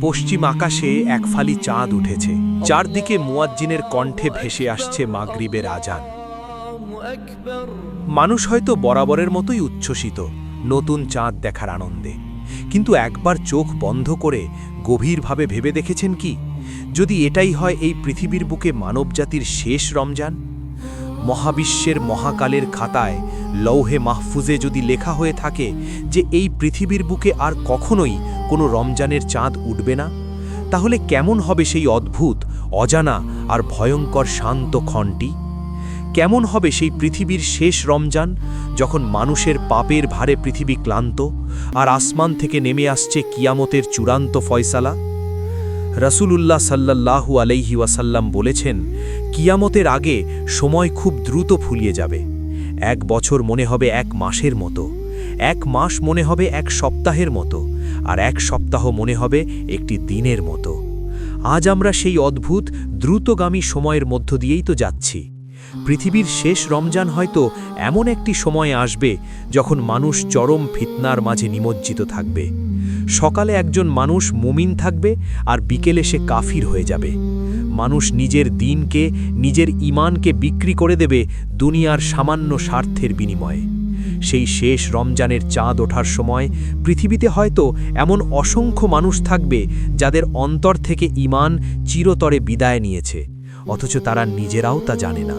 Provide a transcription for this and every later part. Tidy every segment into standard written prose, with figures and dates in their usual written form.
পশ্চিম আকাশে এক ফালি চাঁদ উঠেছে। চারদিকে মুয়াজ্জিনের কণ্ঠে ভেসে আসছে মাগরিবের আজান। মানুষ হয়তো বরাবরের মতোই উচ্ছ্বসিত নতুন চাঁদ দেখার আনন্দে, কিন্তু একবার চোখ বন্ধ করে গভীরভাবে ভেবে দেখেছেন কি, যদি এটাই হয় এই পৃথিবীর বুকে মানবজাতির শেষ রমজান? মহাবিশ্বের মহাকালের খাতায় লৌহে মাহফুজে যদি লেখা হয়ে থাকে যে এই পৃথিবীর বুকে আর কখনোই কোনো রমজানের চাঁদ উঠবে না, তাহলে কেমন হবে সেই অদ্ভুত, অজানা আর ভয়ঙ্কর শান্ত ক্ষণটি? কেমন হবে সেই পৃথিবীর শেষ রমজান, যখন মানুষের পাপের ভারে পৃথিবী ক্লান্ত আর আসমান থেকে নেমে আসছে কিয়ামতের চূড়ান্ত ফয়সালা? রাসূলুল্লাহ সাল্লাল্লাহু আলাইহি ওয়াসাল্লাম বলেছেন, কিয়ামতের আগে সময় খুব দ্রুত ফুলিয়ে যাবে। এক বছর মনে হবে এক মাসের মতো, এক মাস মনে হবে এক সপ্তাহের মতো, আর এক সপ্তাহ মনে হবে একটি দিনের মতো। আজ আমরা সেই অদ্ভুত দ্রুতগামী সময়ের মধ্য দিয়েই তো যাচ্ছি। পৃথিবীর শেষ রমজান হয়তো এমন একটি সময়ে আসবে যখন মানুষ চরম ফিতনার মাঝে নিমজ্জিত থাকবে। সকালে একজন মানুষ মুমিন থাকবে আর বিকেলে সে কাফির হয়ে যাবে। মানুষ নিজের দিনকে, নিজের ঈমানকে বিক্রি করে দেবে দুনিয়ার সামান্য স্বার্থের বিনিময়ে। সেই শেষ রমজানের চাঁদ ওঠার সময় পৃথিবীতে হয়তো এমন অসংখ্য মানুষ থাকবে যাদের অন্তর থেকে ঈমান চিরতরে বিদায় নিয়েছে, অথচ তারা নিজেরাও তা জানে না।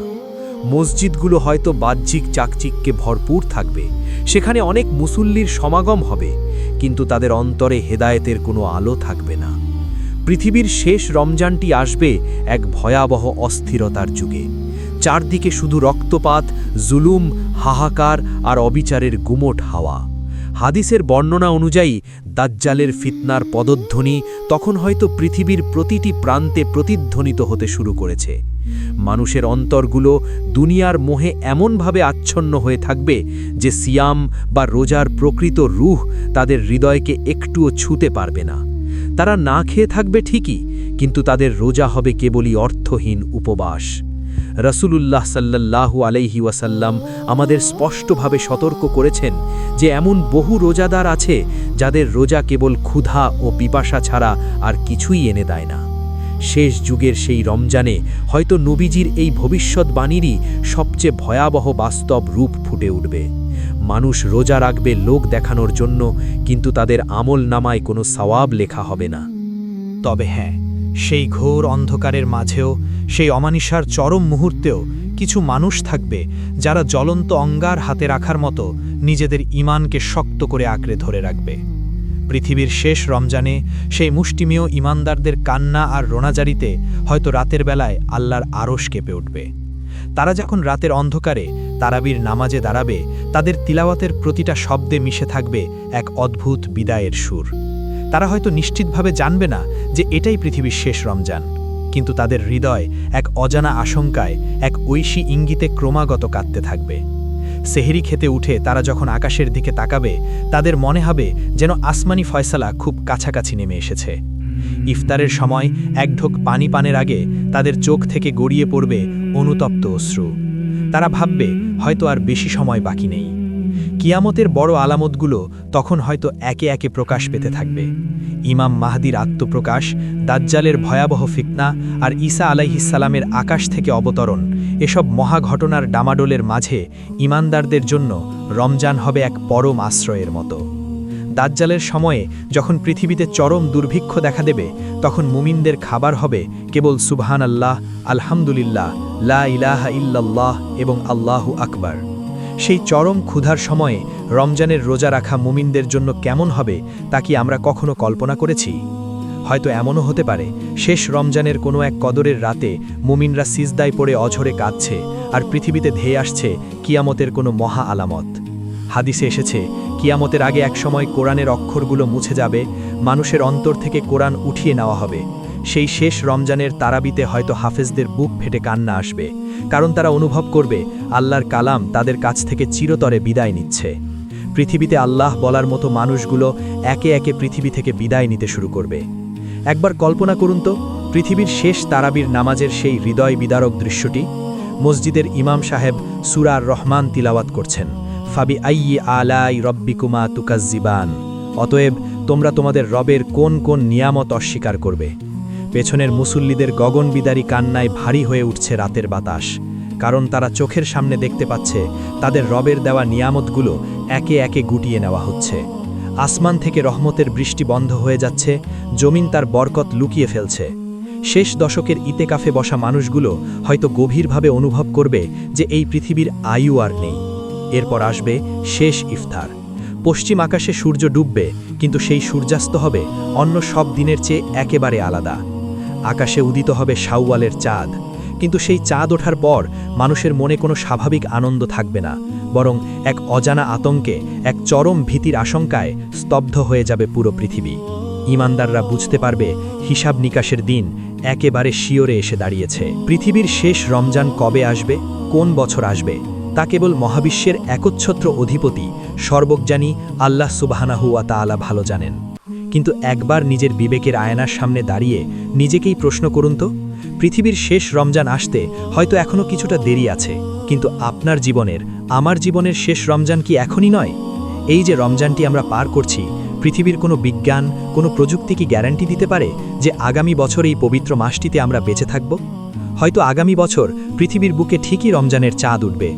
মসজিদগুলো হয়তো বাহ্যিক চাকচিক্যে ভরপুর থাকবে, সেখানে অনেক মুসল্লির সমাগম হবে, কিন্তু তাদের অন্তরে হেদায়েতের কোনো আলো থাকবে না। পৃথিবীর শেষ রমজানটি আসবে এক ভয়াবহ অস্থিরতার যুগে। চারদিকে শুধু রক্তপাত, জুলুম, হাহাকার আর অবিচারের গুমোট হাওয়া। হাদিসের বর্ণনা অনুযায়ী দাজ্জালের ফিতনার পদধ্বনি তখন হয়তো পৃথিবীর প্রতিটি প্রান্তে প্রতিধ্বনিত হতে শুরু করেছে। মানুষের অন্তরগুলো দুনিয়ার মোহে এমনভাবে আচ্ছন্ন হয়ে থাকবে যে সিয়াম বা রোজার প্রকৃত রূহ তাদের হৃদয়কে একটুও ছুঁতে পারবে না। তারা না খেয়ে থাকবে ঠিকই, কিন্তু তাদের রোজা হবে কেবলই অর্থহীন উপবাস। রাসূলুল্লাহ সাল্লাল্লাহু আলাইহি ওয়াসাল্লাম আমাদের স্পষ্টভাবে সতর্ক করেছেন যে এমন বহু রোজাদার আছে যাদের রোজা কেবল ক্ষুধা ও পিপাসা ছাড়া আর কিছুই এনে দেয় না। শেষ যুগের সেই রমজানে হয়তো নবীজির এই ভবিষ্যৎবাণীরই সবচেয়ে ভয়াবহ বাস্তব রূপ ফুটে উঠবে। মানুষ রোজা রাখবে লোক দেখানোর জন্য, কিন্তু তাদের আমল নামায় কোনো সওয়াব লেখা হবে না। তবে হ্যাঁ, সেই ঘোর অন্ধকারের মাঝেও, সেই অমানিসার চরম মুহূর্তেও কিছু মানুষ থাকবে যারা জ্বলন্ত অঙ্গার হাতে রাখার মতো নিজেদের ঈমানকে শক্ত করে আঁকড়ে ধরে রাখবে। পৃথিবীর শেষ রমজানে সেই মুষ্টিমেয় ঈমানদারদের কান্না আর রোনাজারিতে হয়তো রাতের বেলায় আল্লাহর আরশ কেঁপে উঠবে। তারা যখন রাতের অন্ধকারে তারাবির নামাজে দাঁড়াবে, তাদের তিলাওয়াতের প্রতিটা শব্দে মিশে থাকবে এক অদ্ভুত বিদায়ের সুর। তারা হয়তো নিশ্চিতভাবে জানবে না যে এটাই পৃথিবীর শেষ রমজান, কিন্তু তাদের হৃদয় এক অজানা আশঙ্কায়, এক ঐশী ইঙ্গিতে ক্রমাগত কাঁদতে থাকবে। সেহরি খেতে উঠে তারা যখন আকাশের দিকে তাকাবে, তাদের মনে হবে যেন আসমানি ফয়সালা খুব কাছাকাছি নেমে এসেছে। ইফতারের সময় এক ঢোক পানি পানের আগে তাদের চোখ থেকে গড়িয়ে পড়বে অনুতপ্ত অশ্রু। তারা ভাববে হয়তো আর বেশি সময় বাকি নেই। কিয়ামতের বড় আলামতগুলো তখন হয়তো একে একে প্রকাশ পেতে থাকবে। ইমাম মাহদির আত্মপ্রকাশ, দাজ্জালের ভয়াবহ ফিতনা আর ঈসা আলাইহিসসালামের আকাশ থেকে অবতরণ, এসব মহাঘটনার ডামাডোলের মাঝে ঈমানদারদের জন্য রমজান হবে এক পরম আশ্রয়ের মতো। দাজ্জালের সময়ে যখন পৃথিবীতে চরম দুর্ভিক্ষ দেখা দেবে, তখন মুমিনদের খাবার হবে কেবল সুবহানাল্লাহ, আলহামদুলিল্লাহ, লা ইলাহা ইল্লাল্লাহ এবং আল্লাহু আকবার। সেই চরম ক্ষুধার সময়ে রমজানের রোজা রাখা মুমিনদের জন্য কেমন হবে তা কি আমরা কখনো কল্পনা করেছি? হয়তো এমনও হতে পারে শেষ রমজানের কোনো এক কদরের রাতে মুমিনরা সিজদায় পড়ে অঝরে কাঁদছে আর পৃথিবীতে ধেয়ে আসছে কিয়ামতের কোনো মহা আলামত। হাদিসে এসেছে, কিয়ামতের আগে একসময় কোরআনের অক্ষরগুলো মুছে যাবে, মানুষের অন্তর থেকে কোরআন উঠিয়ে নেওয়া হবে। সেই শেষ রমজানের তারাবিতে হয়তো হাফেজদের বুক ফেটে কান্না আসবে, কারণ তারা অনুভব করবে আল্লাহর কালাম তাদের কাছ থেকে চিরতরে বিদায় নিচ্ছে। পৃথিবীতে আল্লাহ বলার মতো মানুষগুলো একে একে পৃথিবী থেকে বিদায় নিতে শুরু করবে। একবার কল্পনা করুন তো, পৃথিবীর শেষ তারাবির নামাজের সেই হৃদয় বিদারক দৃশ্যটি। মসজিদের ইমাম সাহেব সূরা আর রহমান তিলাওয়াত করছেন, ফাবি আইয়ি আলাই রব্বিকুমা তুকাজ্জিবান। অতএব তোমরা তোমাদের রবের কোন কোন নিয়ামত অস্বীকার করবে। পেছনের মুসল্লিদের গগনবিদারী কান্নায় ভারী হয়ে উঠছে রাতের বাতাস, কারণ তারা চোখের সামনে দেখতে পাচ্ছে তাদের রবের দেওয়া নিয়ামতগুলো একে একে গুটিয়ে নেওয়া হচ্ছে। আসমান থেকে রহমতের বৃষ্টি বন্ধ হয়ে যাচ্ছে, জমিন তার বরকত লুকিয়ে ফেলছে। শেষ দশকের ইতেকাফে বসা মানুষগুলো হয়তো গভীরভাবে অনুভব করবে যে এই পৃথিবীর আয়ু আর নেই। এরপর আসবে শেষ ইফতার। পশ্চিম আকাশে সূর্য ডুববে, কিন্তু সেই সূর্যাস্ত হবে অন্য সব দিনের চেয়ে একেবারে আলাদা। আকাশে উদিত হবে শাওয়ালের চাঁদ, কিন্তু সেই চাঁদ ওঠার পর মানুষের মনে কোনো স্বাভাবিক আনন্দ থাকবে না, বরং এক অজানা আতঙ্কে, এক চরম ভীতির আশঙ্কায় স্তব্ধ হয়ে যাবে পুরো পৃথিবী। ঈমানদাররা বুঝতে পারবে হিসাব নিকাশের দিন একেবারে শিওরে এসে দাঁড়িয়েছে। পৃথিবীর শেষ রমজান কবে আসবে, কোন বছর আসবে, তা কেবল মহাবিশ্বের একচ্ছত্র অধিপতি সর্বজ্ঞানী আল্লাহ সুবহানাহু ওয়া তাআলা ভালো জানেন। কিন্তু একবার নিজের বিবেকের আয়নার সামনে দাঁড়িয়ে নিজেকেই প্রশ্ন করুন তো, পৃথিবীর শেষ রমজান আসতে হয়তো এখনও কিছুটা দেরি আছে, কিন্তু আপনার জীবনের, আমার জীবনের শেষ রমজান কি এখনই নয়? এই যে রমজানটি আমরা পার করছি, পৃথিবীর কোনো বিজ্ঞান, কোনো প্রযুক্তি কি গ্যারান্টি দিতে পারে যে আগামী বছর এই পবিত্র মাসটিতে আমরা বেঁচে থাকব? হয়তো আগামী বছর পৃথিবীর বুকে ঠিকই রমজানের চাঁদ উঠবে,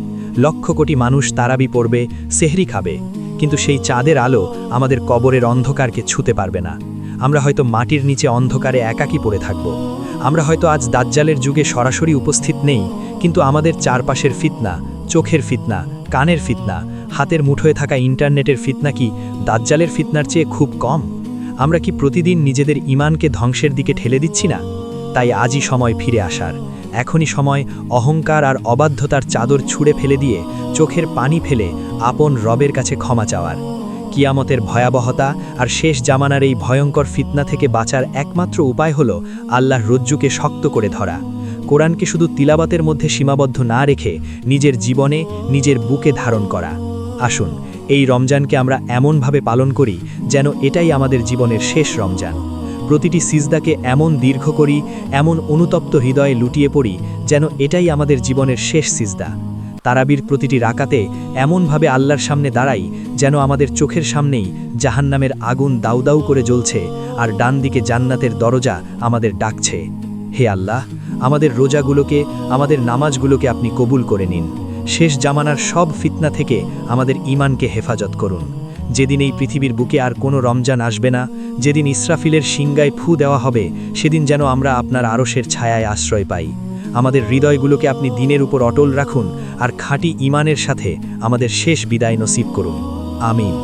লক্ষ কোটি মানুষ তারাবি পড়বে, সেহরি খাবে, কিন্তু সেই চাঁদের আলো আমাদের কবরের অন্ধকারকে ছুতে পারবে না। আমরা হয়তো মাটির নিচে অন্ধকারে একাকী পড়ে থাকব। আমরা হয়তো আজ দাজ্জালের যুগে সরাসরি উপস্থিত নেই, কিন্তু আমাদের চারপাশের ফিতনা, চোখের ফিতনা, কানের ফিতনা, হাতের মুঠোয় থাকা ইন্টারনেটের ফিতনা কি দাজ্জালের ফিতনার চেয়ে খুব কম? আমরা কি প্রতিদিন নিজেদের ঈমানকে ধ্বংসের দিকে ঠেলে দিচ্ছি না? তাই আজই সময় ফিরে আসার, এখনই সময় অহংকার আর অবাধ্যতার চাদর ছুঁড়ে ফেলে দিয়ে চোখের পানি ফেলে আপন রবের কাছে ক্ষমা চাওয়ার। কিয়ামতের ভয়াবহতা আর শেষ জামানার এই ভয়ঙ্কর ফিতনা থেকে বাঁচার একমাত্র উপায় হল আল্লাহর রজ্জুকে শক্ত করে ধরা, কোরআনকে শুধু তিলাবাতের মধ্যে সীমাবদ্ধ না রেখে নিজের জীবনে, নিজের বুকে ধারণ করা। আসুন এই রমজানকে আমরা এমনভাবে পালন করি যেন এটাই আমাদের জীবনের শেষ রমজান। প্রতিটি সিজদাকে এমন দীর্ঘ করি, এমন অনুতপ্ত হৃদয়ে লুটিয়ে পড়ি যেন এটাই আমাদের জীবনের শেষ সিজদা। তারাবির প্রতিটি রাকাতে এমনভাবে আল্লাহর সামনে দাঁড়াই যেন আমাদের চোখের সামনেই জাহান্নামের আগুন দাউ দাউ করে জ্বলছে আর ডান দিকে জান্নাতের দরজা আমাদের ডাকছে। হে আল্লাহ, আমাদের রোজাগুলোকে, আমাদের নামাজগুলোকে আপনি কবুল করে নিন। শেষ জামানার সব ফিতনা থেকে আমাদের ঈমানকে হেফাজত করুন। যেদিন এই পৃথিবীর বুকে আর কোনো রমজান আসবে না, যেদিন ইসরাফিলের শিঙ্গায় ফু দেওয়া হবে, সেদিন যেন আমরা আপনার আরশের ছায়ায় আশ্রয় পাই। আমাদের হৃদয়গুলোকে আপনি দিনের উপর অটল রাখুন আর খাঁটি ঈমানের সাথে আমাদের শেষ বিদায় নসিব করুন। আমিন।